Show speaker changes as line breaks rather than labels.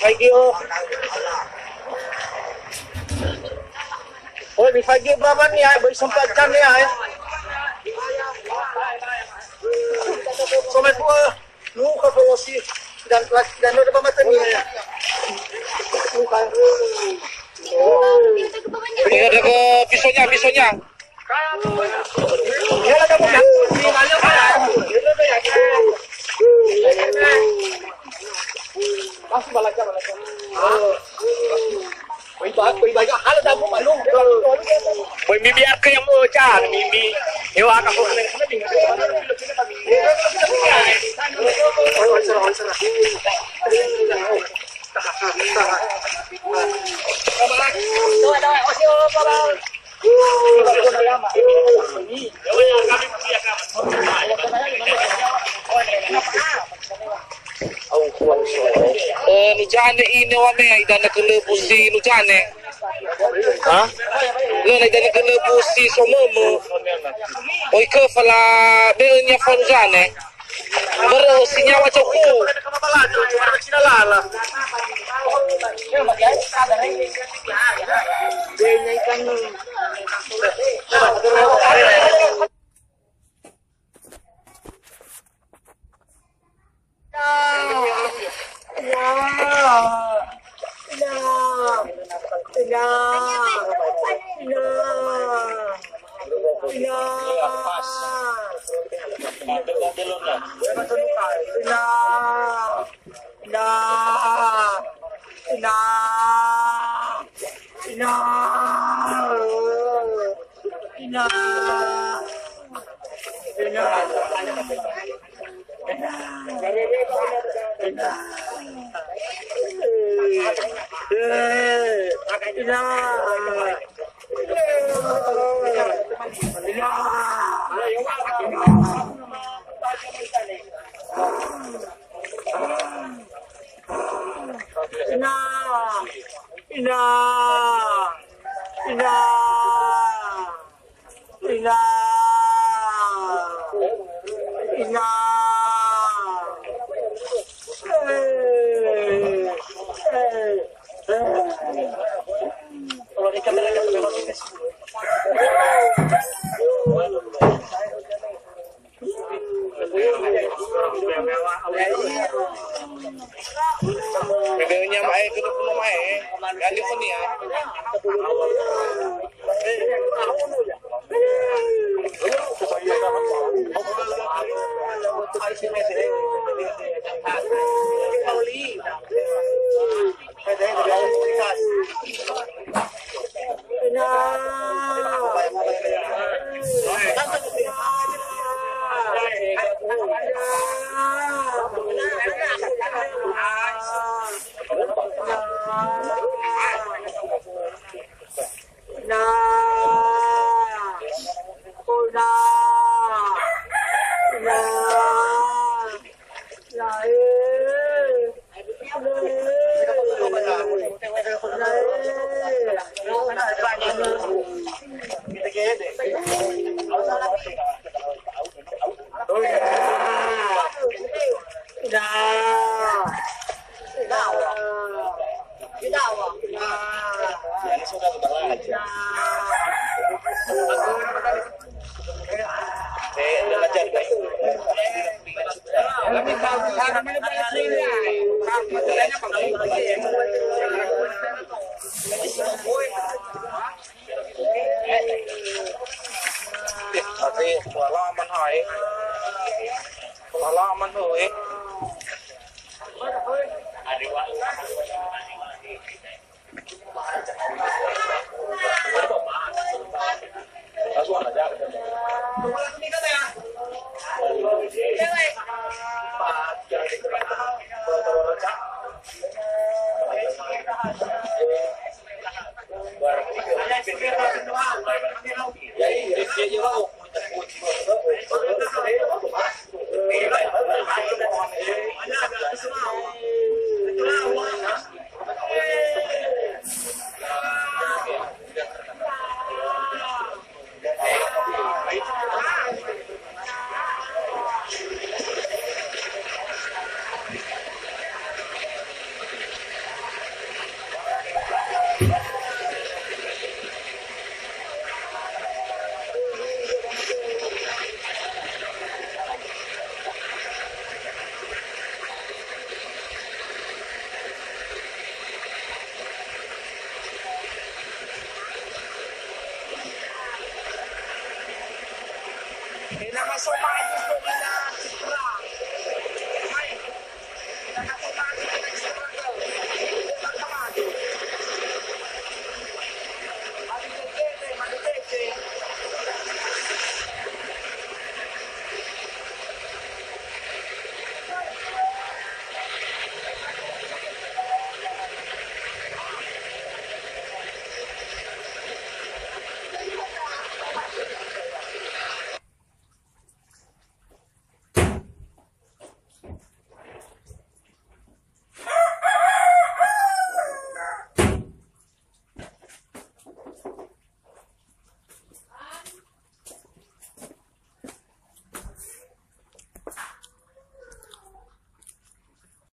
Pagi oh, di pagi berapa ni ay? Bersempat jam ni ay? So may po luka po si dan ano ba mata ni ay? Luka.
Ada ke pisaunya.
Ya ada po. Masih balaca. Koy baga halo da po malung.
Boy bibiar ke yang mo cha, mimi. Ewa ka po na kami. Nujane ini wane idan nakelebusi nujane. Ha? Lo na idan nakelebusi somomo. Oi ke fala beanya fanjane. Baru sinyawa coku. Bebenya mae kudu kuno mae. Gali pun ya.
thì của lo mình hỏi của lo mình hỏi Nama Somai itu